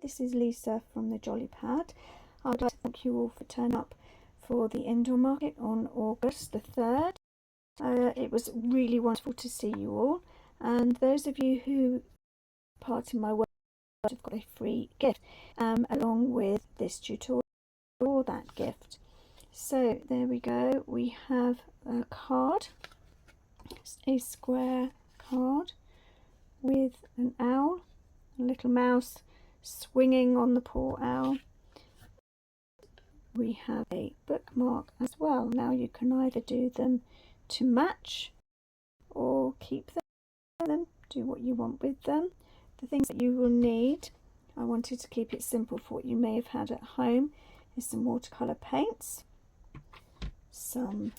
This is Lisa from the Jolly Pad. I'd like to thank you all for turning up for the indoor market on August the 3rd. It was really wonderful to see you all, and those of you who part in my work have got a free gift along with this tutorial for that gift. So there we go, we have a card. It's a square card with an owl, a little mouse swinging on the poor owl. We have a bookmark as well. Now you can either do them to match or keep them, do what you want with them. The things that you will need, I wanted to keep it simple for what you may have had at home, is some watercolour paints, some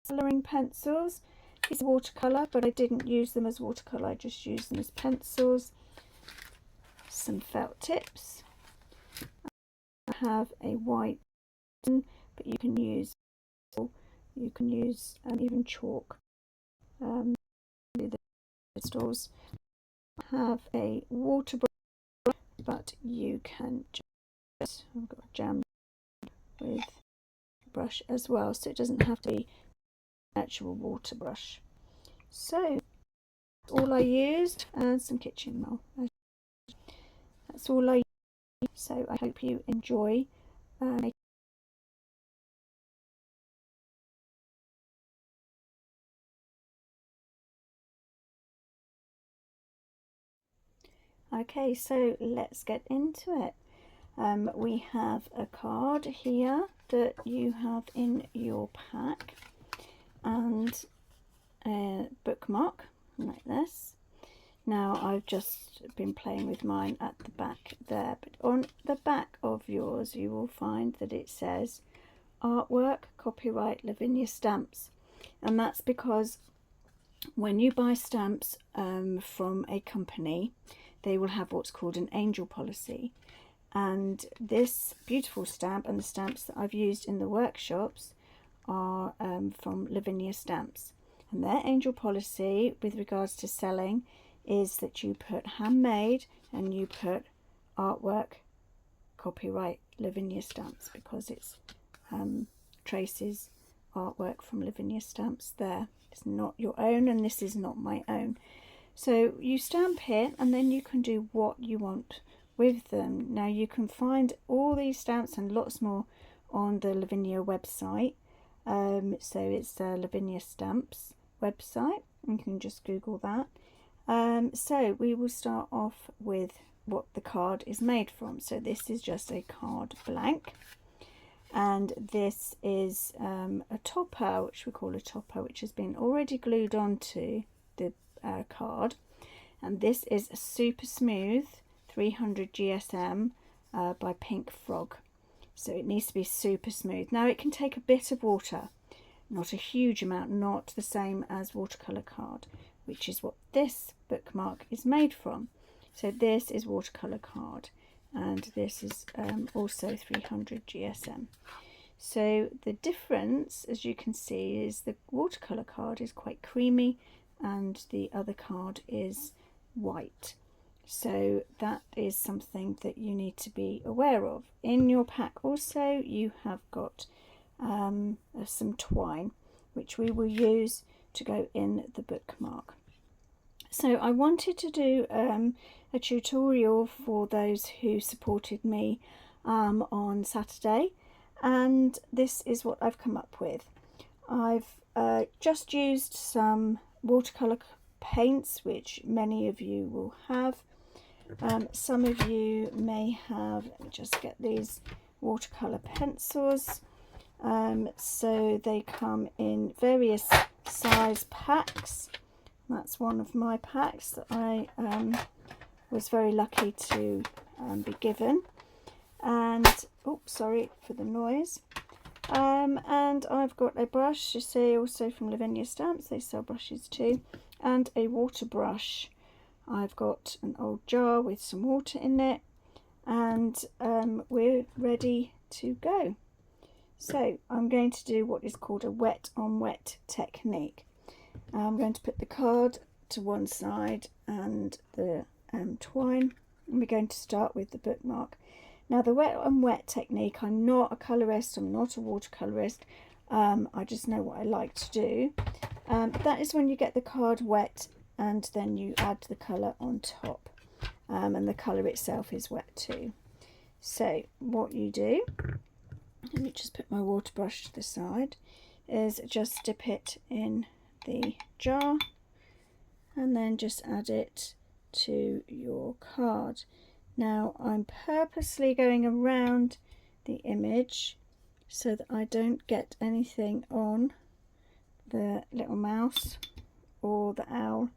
colouring pencils. These are watercolour, but I didn't use them as watercolour, I just used them as pencils. Some felt tips. I have a white, but you can use even chalk. The stores have a water brush, but you can just, I've got a jam with a brush as well, so it doesn't have to be an actual water brush. So all I used, and some kitchen roll. That's all I used. So I hope you enjoy Okay, so let's get into it. We have a card here that you have in your pack and a bookmark like this. Now I've just been playing with mine at the back there, but on the back of yours you will find that it says artwork, copyright Lavinia Stamps, and that's because when you buy stamps from a company, they will have what's called an angel policy, and this beautiful stamp and the stamps that I've used in the workshops are from Lavinia Stamps, and their angel policy with regards to selling is that you put handmade and you put artwork, copyright Lavinia Stamps, because it's traces artwork from Lavinia Stamps there. It's not your own, and this is not my own. So you stamp it and then you can do what you want with them. Now you can find all these stamps and lots more on the Lavinia website. So it's the Lavinia Stamps website. You can just Google that. So we will start off with what the card is made from. So this is just a card blank, and this is a topper, which we call a topper, which has been already glued onto the card, and this is a super smooth 300 GSM by Pink Frog, so it needs to be super smooth. Now it can take a bit of water, not a huge amount, not the same as watercolour card, which is what this bookmark is made from. So this is watercolour card, and this is also 300 GSM. So the difference, as you can see, is the watercolour card is quite creamy and the other card is white. So that is something that you need to be aware of. In your pack also you have got some twine, which we will use to go in the bookmark. So I wanted to do a tutorial for those who supported me on Saturday, and this is what I've come up with. I've just used some watercolour paints, which many of you will have. Some of you may have, let me just get these watercolour pencils. So they come in various size packs. That's one of my packs that I was very lucky to be given. And oh, sorry for the noise. And I've got a brush, you see, also from Lavinia Stamps, they sell brushes too, and a water brush. I've got an old jar with some water in it, and we're ready to go. So I'm going to do what is called a wet on wet technique. I'm going to put the card to one side and the twine And we're going to start with the bookmark. Now the wet and wet technique, I'm not a colourist, I'm not a watercolourist, I just know what I like to do. That is when you get the card wet and then you add the colour on top, and the colour itself is wet too. So what you do, let me just put my water brush to the side, is just dip it in the jar and then just add it to your card. Now I'm purposely going around the image so that I don't get anything on the little mouse or the owl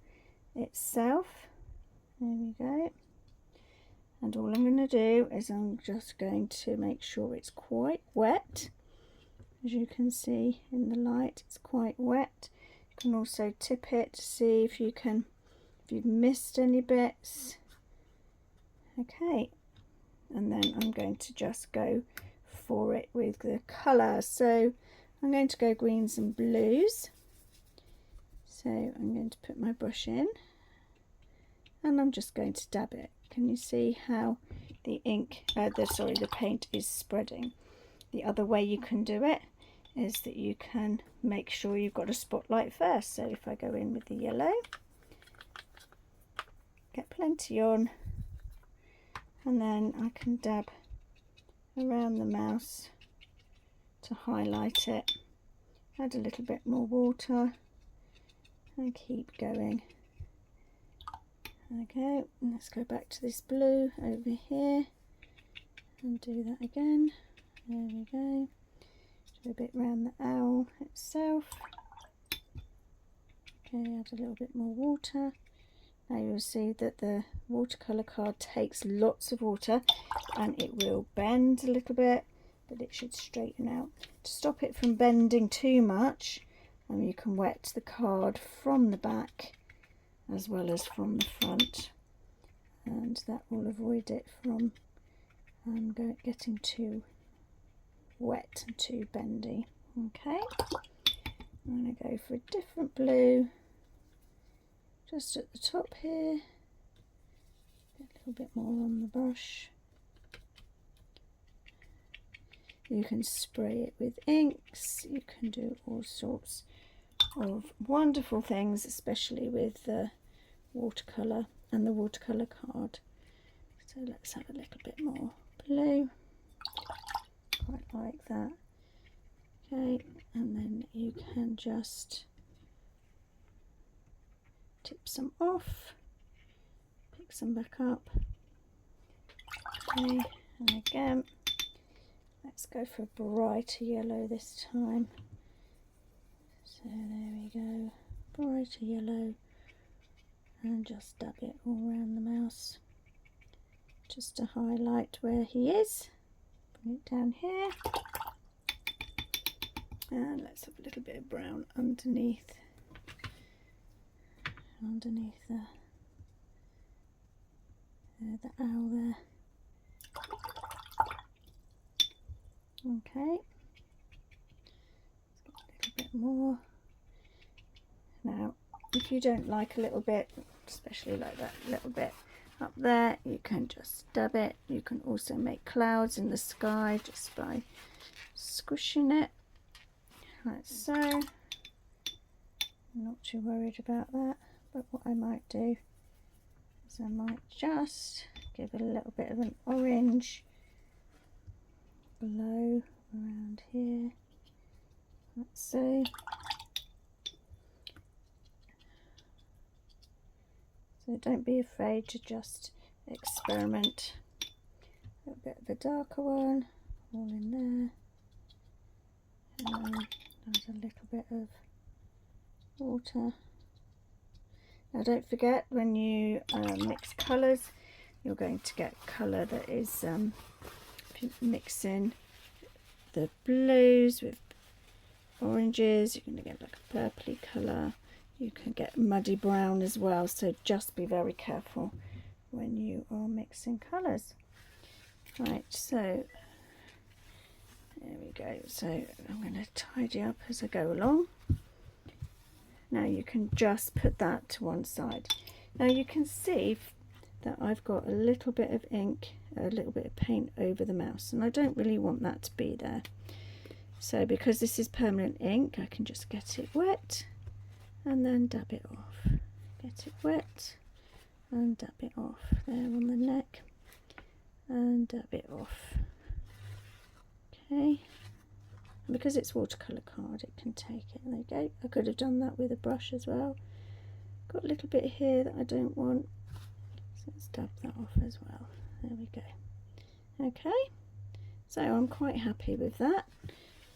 itself. There we go. And all I'm going to do is I'm just going to make sure it's quite wet. As you can see in the light, it's quite wet. You can also tip it to see if you've missed any bits. Okay, and then I'm going to just go for it with the colour. So I'm going to go greens and blues. So I'm going to put my brush in and I'm just going to dab it. Can you see how the the paint is spreading? The other way you can do it is that you can make sure you've got a spotlight first. So if I go in with the yellow, get plenty on, and then I can dab around the mouse to highlight it, add a little bit more water and keep going. Okay, let's go back to this blue over here and do that again. There we go. Do a bit around the owl itself. Okay, add a little bit more water. Now you'll see that the watercolour card takes lots of water and it will bend a little bit, but it should straighten out. To stop it from bending too much, you can wet the card from the back as well as from the front, and that will avoid it from getting too wet and too bendy. Okay, I'm going to go for a different blue just at the top here, get a little bit more on the brush. You can spray it with inks, you can do all sorts of wonderful things, especially with the watercolour and the watercolour card. So let's have a little bit more blue, quite like that. Okay, and then you can just tip some off, pick some back up. Okay, and again, let's go for a brighter yellow this time. So there we go, brighter yellow, and just dab it all around the mouse just to highlight where he is. Bring it down here, and let's have a little bit of brown underneath the owl there. Okay, a little bit more. Now if you don't like a little bit, especially like that little bit up there, you can just dab it. You can also make clouds in the sky just by squishing it like so. I'm not too worried about that, but what I might do is I might just give it a little bit of an orange glow around here, like so. So don't be afraid to just experiment. A little bit of a darker one, all in there, and add a little bit of water. Now don't forget, when you mix colours, you're going to get colour that is, if you mix in the blues with oranges, you're going to get like a purpley colour. You can get muddy brown as well, so just be very careful when you are mixing colours. Right, so there we go. So I'm going to tidy up as I go along. Now you can just put that to one side. Now you can see that I've got a little bit of ink, a little bit of paint over the mouse, and I don't really want that to be there. So because this is permanent ink, I can just get it wet and then dab it off. Get it wet and dab it off there on the neck and dab it off. Okay, and because it's watercolour card, it can take it. There you go. I could have done that with a brush as well. Got a little bit here that I don't want, so let's dab that off as well. There we go. Okay, so I'm quite happy with that.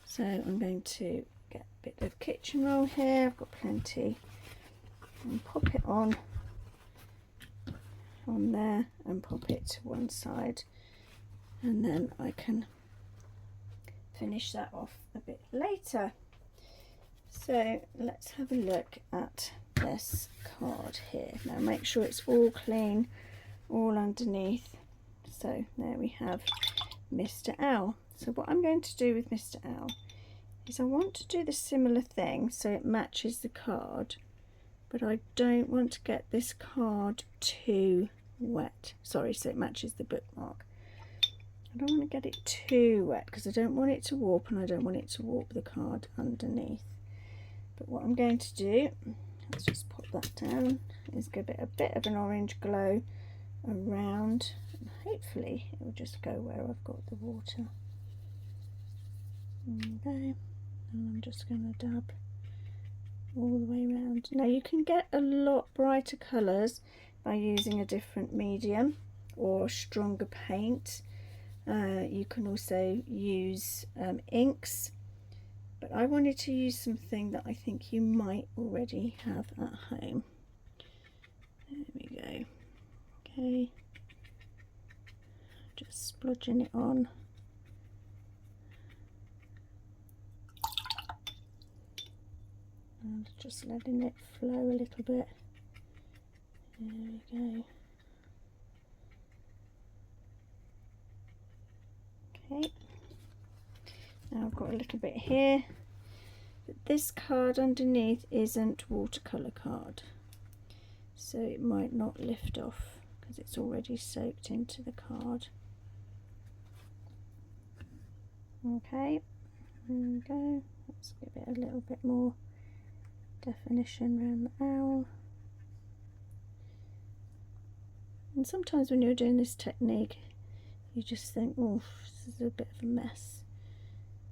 So I'm going to get a bit of kitchen roll here. I've got plenty, and pop it on there and pop it to one side, and then I can finish that off a bit later. So let's have a look at this card here. Now make sure it's all clean, all underneath. So there we have Mr. Owl. So what I'm going to do with Mr. Owl is I want to do the similar thing so it matches the card, but I don't want to get this card too wet. Sorry, so it matches the bookmark. I don't want to get it too wet because I don't want it to warp, and I don't want it to warp the card underneath. But what I'm going to do, let's just pop that down, is give it a bit of an orange glow around, and hopefully it will just go where I've got the water. Okay, and I'm just going to dab all the way around. Now you can get a lot brighter colours by using a different medium or stronger paint. You can also use inks, but I wanted to use something that I think you might already have at home. There we go. Okay, just splodging it on. And just letting it flow a little bit. There we go. Okay, now I've got a little bit here, but this card underneath isn't watercolour card, so it might not lift off because it's already soaked into the card. Okay, there we go. Let's give it a little bit more definition around the owl. And sometimes when you're doing this technique, you just think, oh, this is a bit of a mess,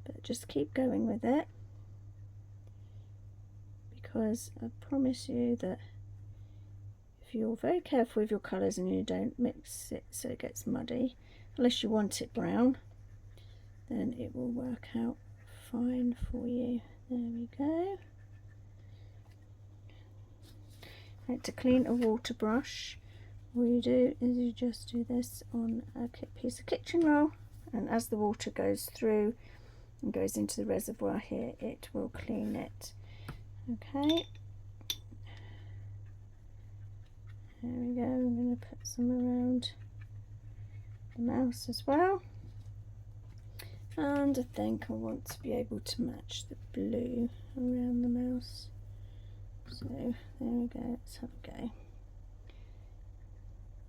but just keep going with it, because I promise you that if you're very careful with your colours and you don't mix it so it gets muddy, unless you want it brown, then it will work out fine for you. There we go. Right, to clean a water brush, all you do is you just do this on a piece of kitchen roll, and as the water goes through and goes into the reservoir here, it will clean it. Okay, there we go. I'm going to put some around the mouse as well, and I think I want to be able to match the blue around the mouse. So there we go, let's have a go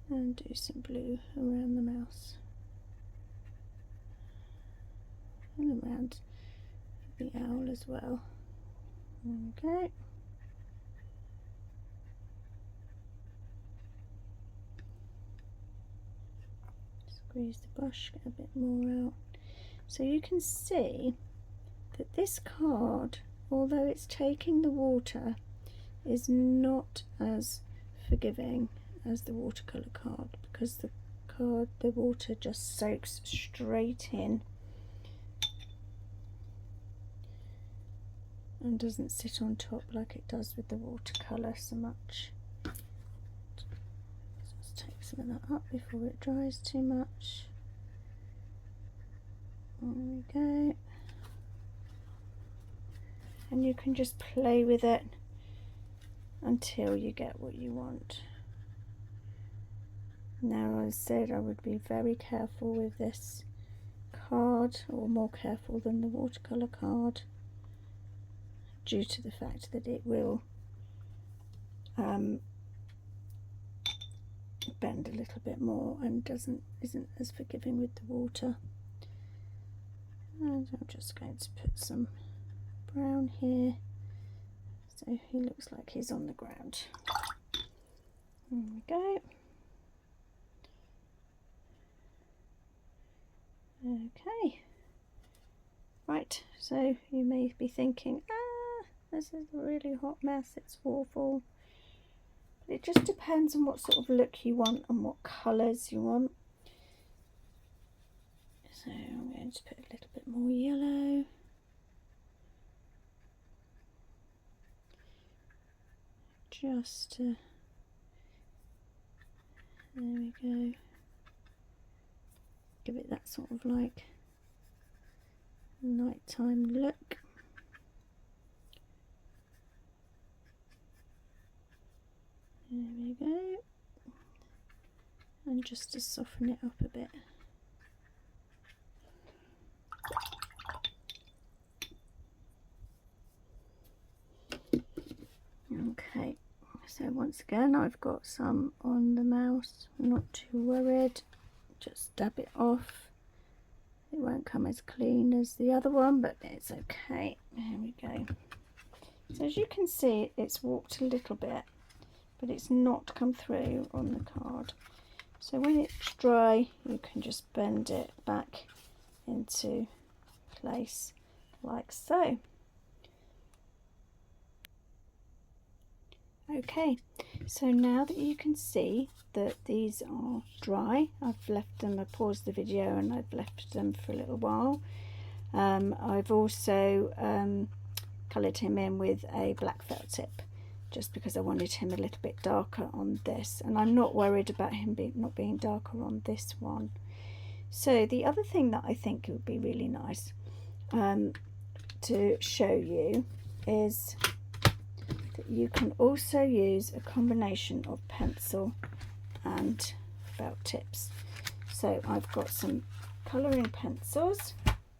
and do some blue around the mouse and around the owl as well. There we go. Squeeze the brush, get a bit more out. So you can see that this card, although it's taking the water, is not as forgiving as the watercolour card, because the water just soaks straight in and doesn't sit on top like it does with the watercolour so much. Let's take some of that up before it dries too much. There we go. And you can just play with it until you get what you want. Now, as I said, I would be very careful with this card, or more careful than the watercolour card, due to the fact that it will bend a little bit more and isn't as forgiving with the water. And I'm just going to put some brown here so he looks like he's on the ground. There we go. Okay, right, so you may be thinking, this is a really hot mess, it's awful. But it just depends on what sort of look you want and what colours you want. So I'm going to put a little bit more yellow. Just there we go. Give it that sort of like nighttime look. There we go. And just to soften it up a bit. Okay, so once again I've got some on the mouse, not too worried. Just dab it off. It won't come as clean as the other one, but it's okay. There we go. So as you can see, it's walked a little bit, but it's not come through on the card. So when it's dry, you can just bend it back into place like so. Okay, so now that you can see that these are dry, I've left them, I paused the video and I've left them for a little while. I've also coloured him in with a black felt tip, just because I wanted him a little bit darker on this, and I'm not worried about him not being darker on this one. So the other thing that I think would be really nice to show you is that you can also use a combination of pencil and felt tips. So I've got some colouring pencils.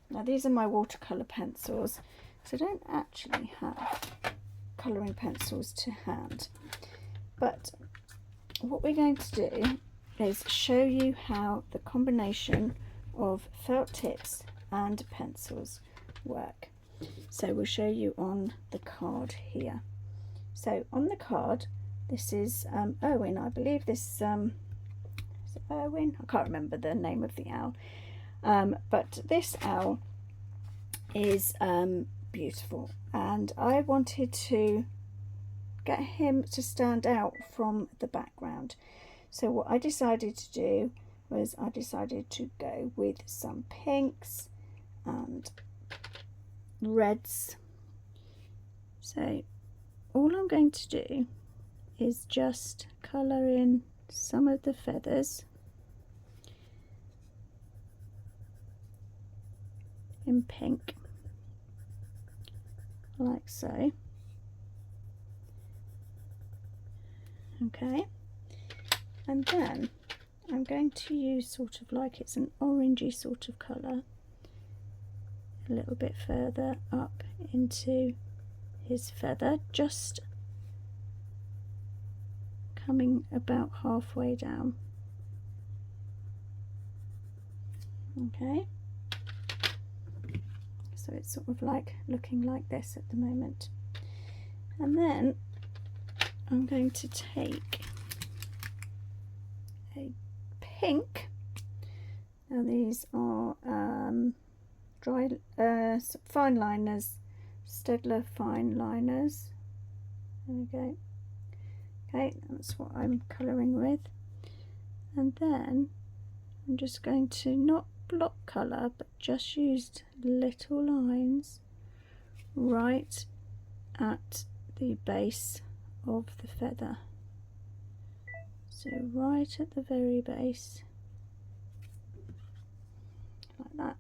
Now these are my watercolour pencils, so I don't actually have colouring pencils to hand, but what we're going to do is show you how the combination of felt tips and pencils work. So we'll show you on the card here. So on the card, this is Owen, I believe this is it Owen? I can't remember the name of the owl, but this owl is beautiful, and I wanted to get him to stand out from the background. So what I decided to do was I decided to go with some pinks and reds. So all I'm going to do is just colour in some of the feathers in pink, like so. Okay, and then I'm going to use sort of like it's an orangey sort of colour a little bit further up into his feather, just coming about halfway down. Okay, so it's sort of like looking like this at the moment. And then I'm going to take a pink. Now these are dry fine liners, Staedtler fine liners. There we go. Okay, that's what I'm colouring with. And then I'm just going to not block colour, but just used little lines right at the base of the feather. So right at the very base, like that.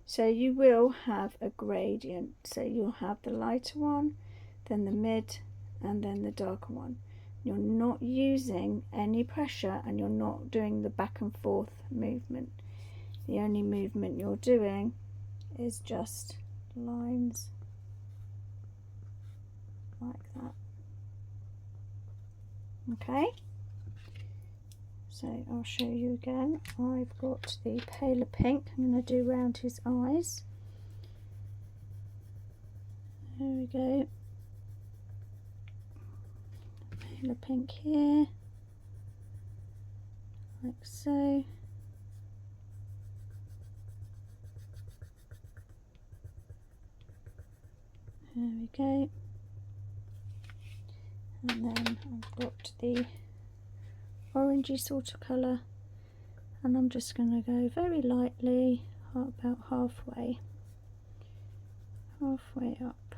So you will have a gradient, so you'll have the lighter one, then the mid, and then the darker one. You're not using any pressure and you're not doing the back and forth movement. The only movement you're doing is just lines like that. Okay, So I'll show you again. I've got the paler pink I'm going to do around his eyes. There we go. Paler pink here, like so. There we go. And then I've got the orangey sort of colour, and I'm just going to go very lightly, about halfway up.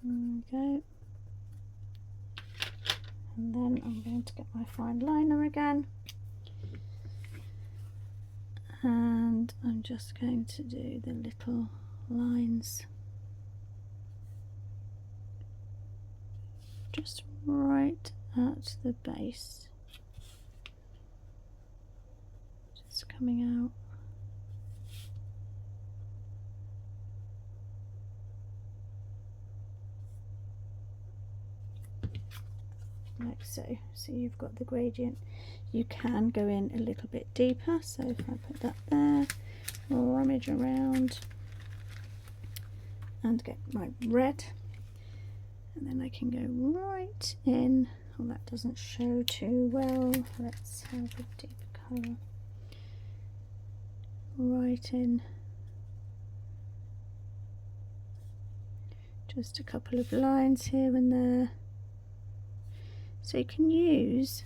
There we go. And then I'm going to get my fine liner again, and I'm just going to do the little lines just right at the base, just coming out. Like so. So you've got the gradient. You can go in a little bit deeper, so if I put that there, rummage around and get my red, and then I can go right in. Oh, that doesn't show too well. Let's have a deeper colour. Right in. Just a couple of lines here and there. So you can use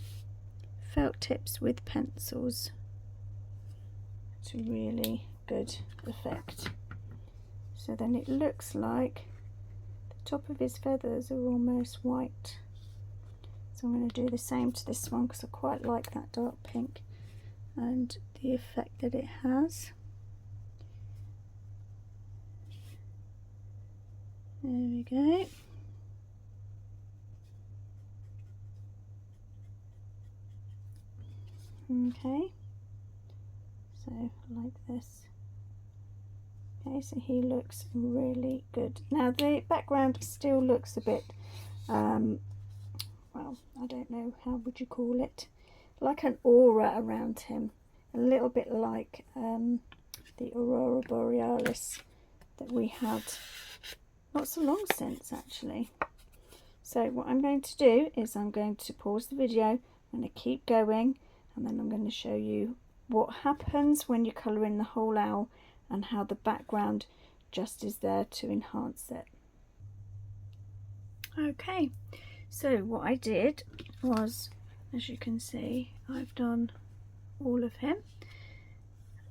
felt tips with pencils. It's a really good effect. So then it looks like the top of his feathers are almost white. So I'm going to do the same to this one because I quite like that dark pink and the effect that it has. There we go. Okay, so like this. Okay, so he looks really good. Now the background still looks a bit, well, I don't know, how would you call it? Like an aura around him. A little bit like the Aurora Borealis that we had not so long since actually. So what I'm going to do is I'm going to pause the video, I'm going to keep going, and then I'm going to show you what happens when you colour in the whole owl and how the background just is there to enhance it. Okay, so what I did was, as you can see, I've done all of him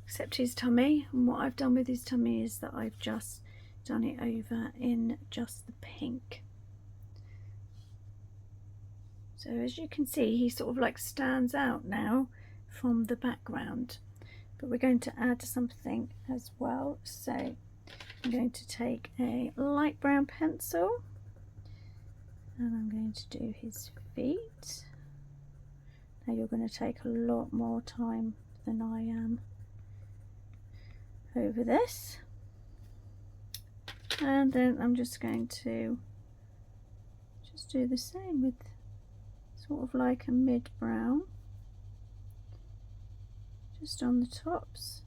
except his tummy, and what I've done with his tummy is that I've just done it over in just the pink. So as you can see, he sort of like stands out now from the background, but we're going to add something as well. So I'm going to take a light brown pencil and I'm going to do his feet. Now you're going to take a lot more time than I am over this, and then I'm just going to just do the same with sort of like a mid brown just on the tops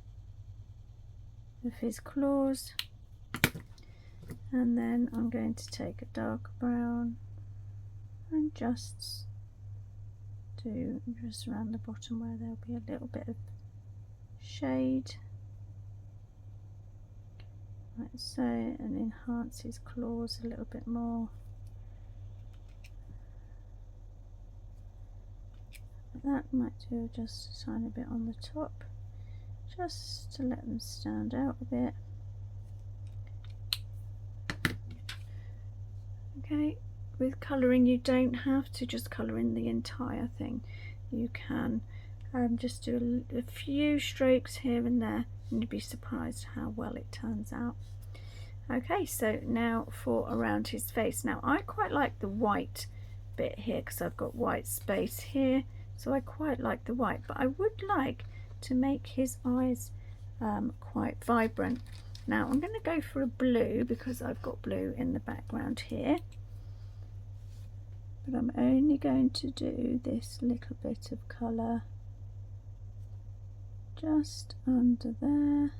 of his claws, and then I'm going to take a dark brown and just do just around the bottom where there'll be a little bit of shade like so, and enhance his claws a little bit more. That might do just a tiny bit on the top, just to let them stand out a bit. Okay, with colouring you don't have to just colour in the entire thing. You can just do a few strokes here and there and you'd be surprised how well it turns out. Okay, so now for around his face. Now I quite like the white bit here because I've got white space here. So I quite like the white, but I would like to make his eyes quite vibrant. Now I'm going to go for a blue because I've got blue in the background here. but I'm only going to do this little bit of colour just under there,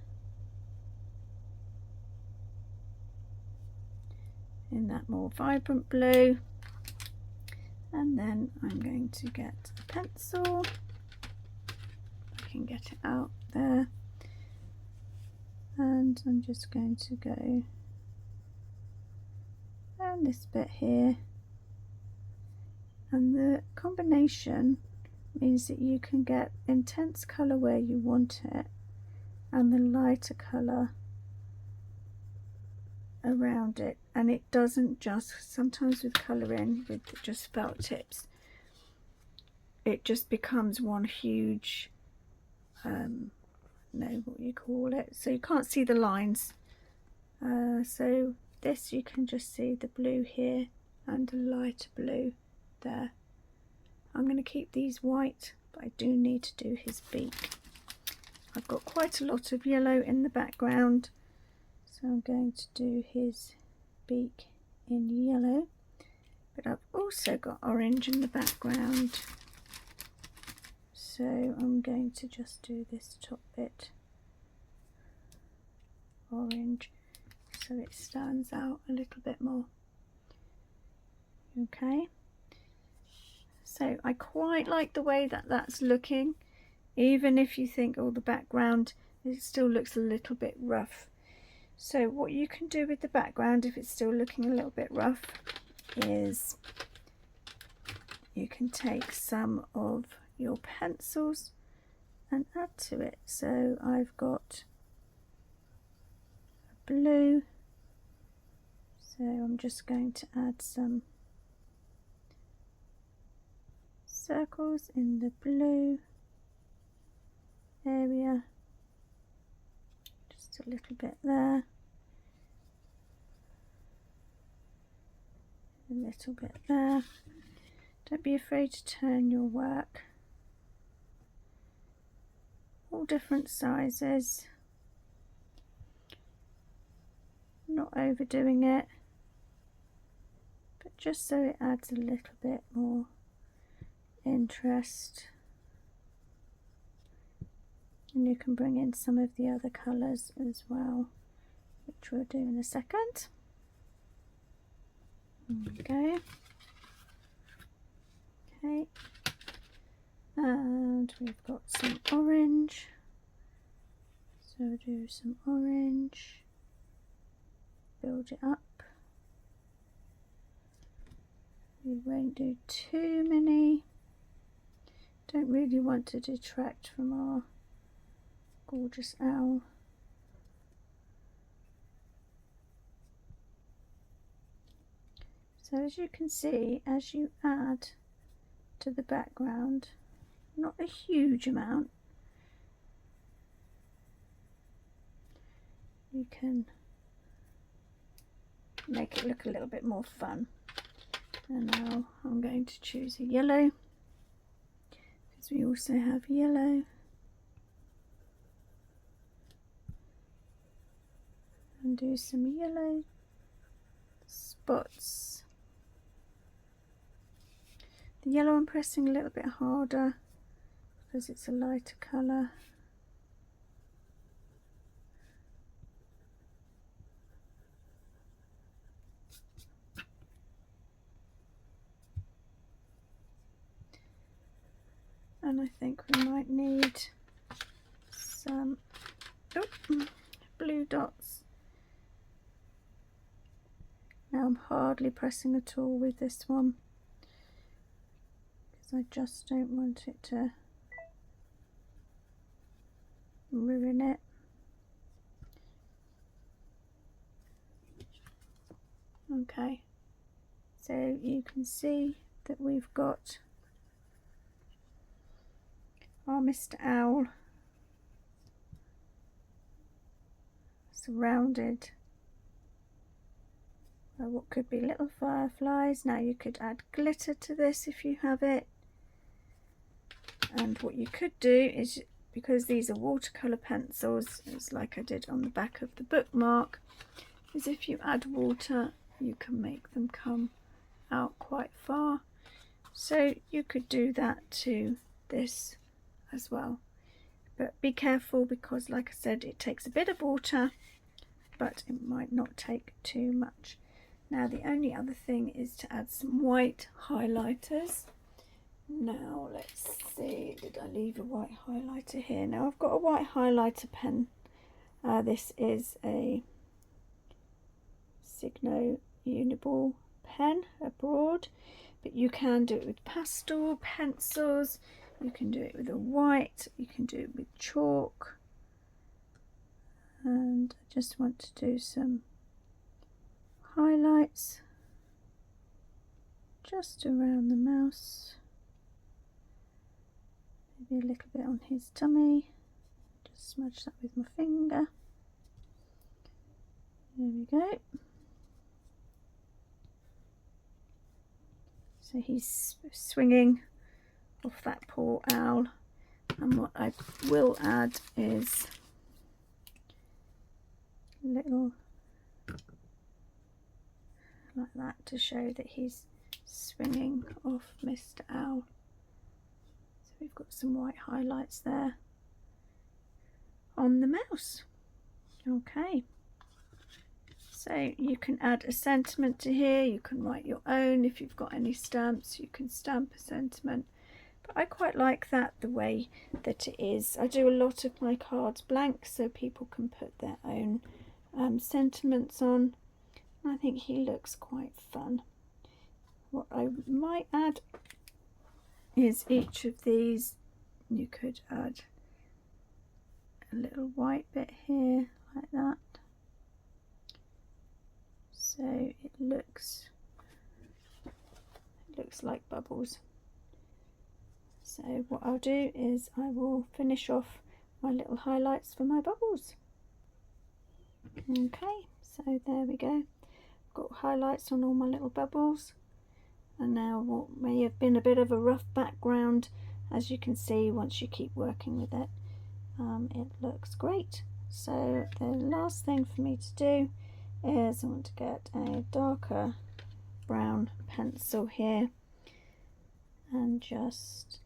in that more vibrant blue, and then I'm going to get a pencil. I can get it out there, and I'm just going to go down this bit here, and the combination means that you can get intense colour where you want it and the lighter colour around it, and it doesn't just, sometimes with colouring with just felt tips, it just becomes one huge what you call it, so you can't see the lines. So this, you can just see the blue here and a lighter blue there. I'm going to keep these white, but I do need to do his beak. I've got quite a lot of yellow in the background, so I'm going to do his beak in yellow, but I've also got orange in the background, so I'm going to just do this top bit orange so it stands out a little bit more. Okay, so I quite like the way that that's looking, even if you think, oh, the background, it still looks a little bit rough. So what you can do with the background, if it's still looking a little bit rough, is you can take some of your pencils and add to it. So I've got a blue, so I'm just going to add some circles in the blue area, just a little bit there, a little bit there. Don't be afraid to turn your work, all different sizes, not overdoing it, but just so it adds a little bit more interest. And you can bring in some of the other colours as well, which we'll do in a second. Okay. Okay. And we've got some orange. So we'll do some orange. Build it up. We won't do too many. Don't really want to detract from our gorgeous owl. So as you can see, as you add to the background, not a huge amount, you can make it look a little bit more fun. And now I'm going to choose a yellow, because we also have yellow. And do some yellow spots. The yellow I'm pressing a little bit harder because it's a lighter colour. And I think we might need some blue dots. Now I'm hardly pressing at all with this one, because I just don't want it to ruin it. Okay, so you can see that we've got our Mr. Owl surrounded by what could be little fireflies. Now you could add glitter to this if you have it, and what you could do is, because these are watercolour pencils, it's like I did on the back of the bookmark, is if you add water you can make them come out quite far. So you could do that to this as well, but be careful because, like I said, it takes a bit of water, but it might not take too much. Now the only other thing is to add some white highlighters. Now let's see, did I leave a white highlighter here? Now I've got a white highlighter pen. This is a Signo Uniball pen, a broad, but you can do it with pastel pencils, you can do it with a white, you can do it with chalk. And I just want to do some highlights just around the mouse, maybe a little bit on his tummy, just smudge that with my finger. There we go. So he's swinging off that poor owl, and what I will add is a little like that to show that he's swinging off Mr. Owl. So we've got some white highlights there on the mouse. Okay, so you can add a sentiment to here, you can write your own. If you've got any stamps, you can stamp a sentiment, but I quite like that the way that it is. I do a lot of my cards blank so people can put their own sentiments on. I think he looks quite fun. What I might add is each of these, you could add a little white bit here like that, so it looks like bubbles. So what I'll do is I will finish off my little highlights for my bubbles. Okay, so there we go. Got highlights on all my little bubbles, and now what may have been a bit of a rough background, as you can see once you keep working with it, it looks great. So the last thing for me to do is I want to get a darker brown pencil here and just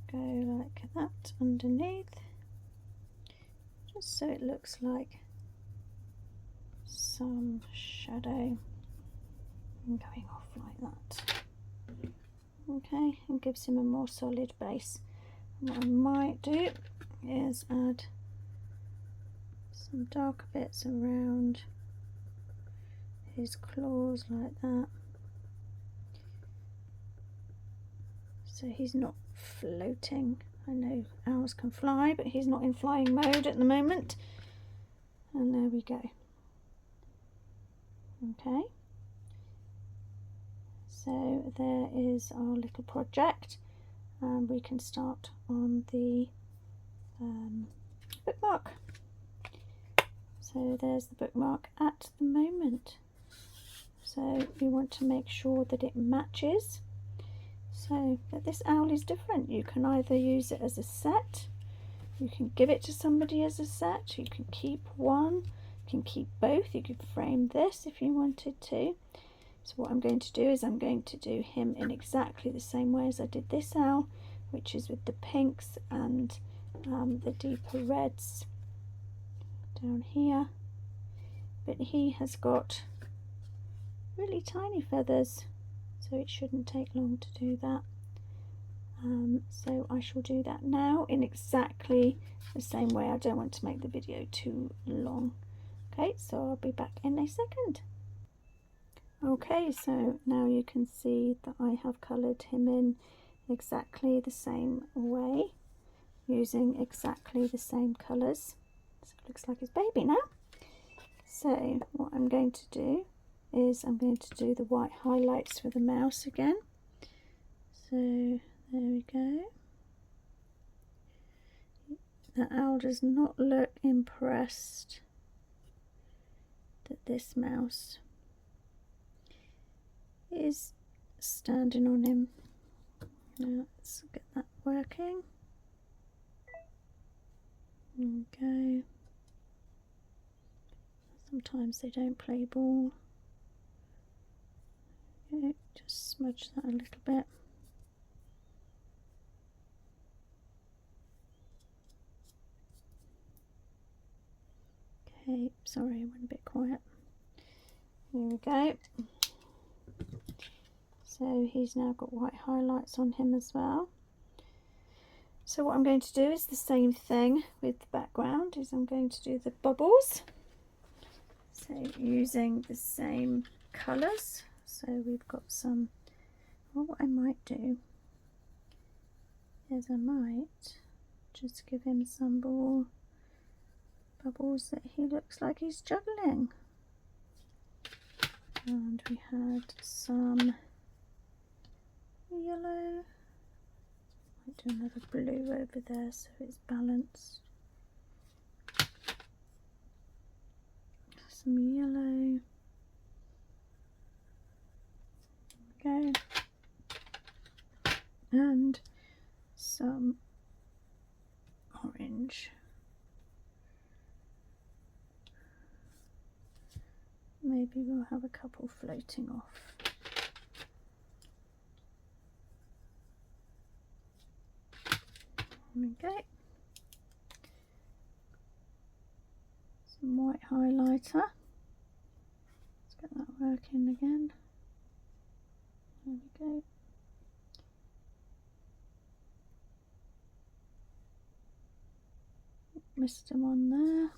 go like that underneath, just so it looks like some shadow going off like that. Okay, and gives him a more solid base. And what I might do is add some darker bits around his claws like that, so he's not floating. I know owls can fly, but he's not in flying mode at the moment. And there we go. Okay, so there is our little project, and we can start on the bookmark. So there's the bookmark at the moment. So we want to make sure that it matches, so that this owl is different. You can either use it as a set, you can give it to somebody as a set, you can keep one, you can keep both, you could frame this if you wanted to. So what I'm going to do is I'm going to do him in exactly the same way as I did this owl, which is with the pinks and the deeper reds down here, but he has got really tiny feathers, so it shouldn't take long to do that. So I shall do that now in exactly the same way. I don't want to make the video too long. Okay, so I'll be back in a second. Okay, so now you can see that I have coloured him in exactly the same way, using exactly the same colours. So it looks like his baby now. So what I'm going to do is I'm going to do the white highlights for the mouse again. So there we go. The owl does not look impressed that this mouse is standing on him. Now let's get that working. Okay. Sometimes they don't play ball. Okay, just smudge that a little bit. Okay, sorry, I went a bit quiet. There we go. So he's now got white highlights on him as well. So what I'm going to do is the same thing with the background, is I'm going to do the bubbles. So using the same colours. So we've got some, well, what I might do is I might just give him some more bubbles that he looks like he's juggling. And we had some yellow. Might do another blue over there so it's balanced. Some yellow. There we go. And some orange. Maybe we'll have a couple floating off. There we go. Some white highlighter. Let's get that working again. There we go. Missed him on there.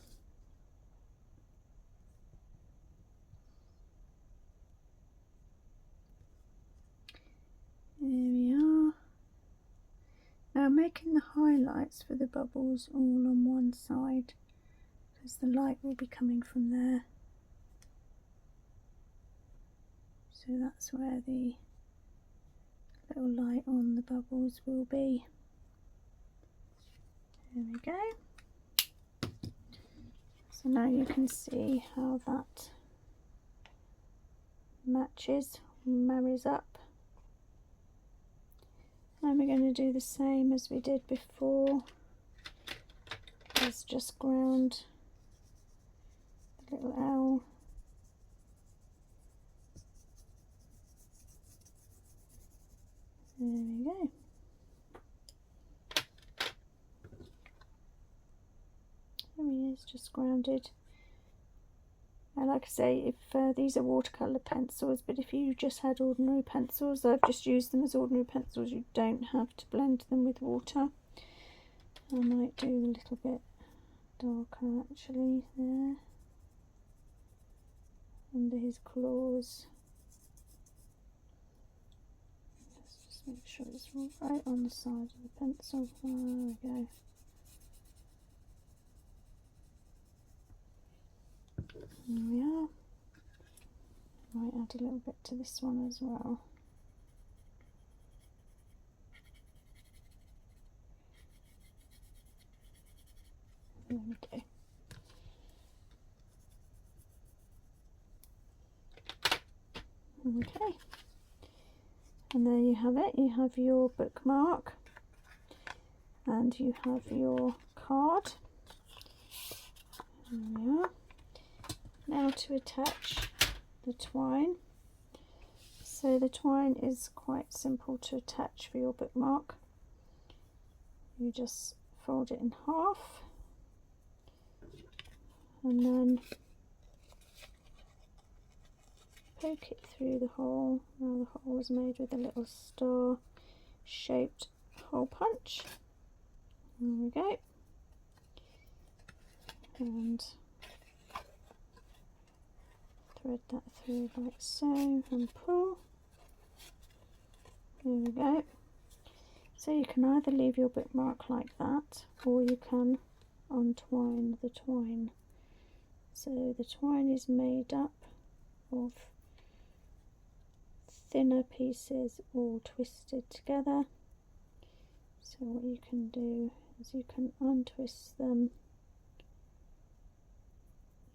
There we are. Now making the highlights for the bubbles all on one side, because the light will be coming from there. So that's where the little light on the bubbles will be. There we go. So now you can see how that matches, marries up. And we're going to do the same as we did before. Let's just ground the little owl. There we go. There he is, just grounded. And like I say, if these are watercolour pencils, but if you just had ordinary pencils, I've just used them as ordinary pencils, you don't have to blend them with water. I might do a little bit darker actually there, under his claws. Let's just make sure it's right on the side of the pencil. There we go. There we are. Might add a little bit to this one as well. There we go. Okay. And there you have it. You have your bookmark and you have your card. There we are. Now to attach the twine. So the twine is quite simple to attach for your bookmark. You just fold it in half and then poke it through the hole. Now the hole is made with a little star shaped hole punch. There we go. And thread that through like so and pull. There we go. So you can either leave your bookmark like that or you can untwine the twine. So the twine is made up of thinner pieces all twisted together. So what you can do is you can untwist them.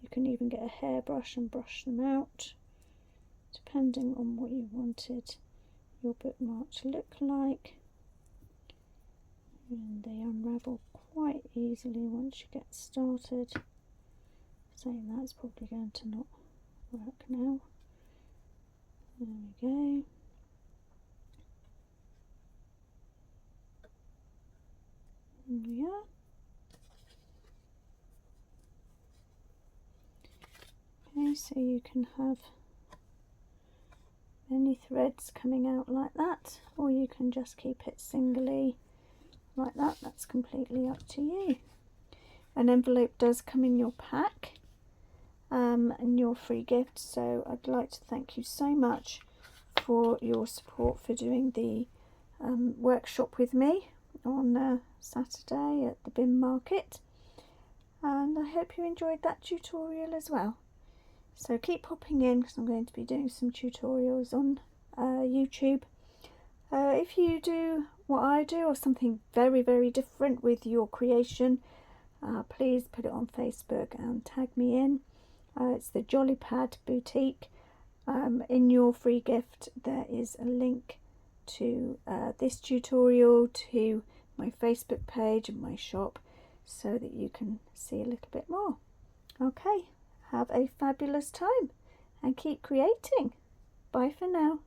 You can even get a hairbrush and brush them out, depending on what you wanted your bookmark to look like. And they unravel quite easily once you get started. Saying that's probably going to not work now. There we go. There we are. Okay, so you can have many threads coming out like that, or you can just keep it singly like that. That's completely up to you. An envelope does come in your pack and your free gift, so I'd like to thank you so much for your support for doing the workshop with me on Saturday at the bin market, and I hope you enjoyed that tutorial as well. So keep popping in, because I'm going to be doing some tutorials on YouTube. If you do what I do or something very, very different with your creation, please put it on Facebook and tag me in. It's the Jolly Pad Boutique. In your free gift there is a link to this tutorial, to my Facebook page and my shop, so that you can see a little bit more. Okay, have a fabulous time and keep creating. Bye for now.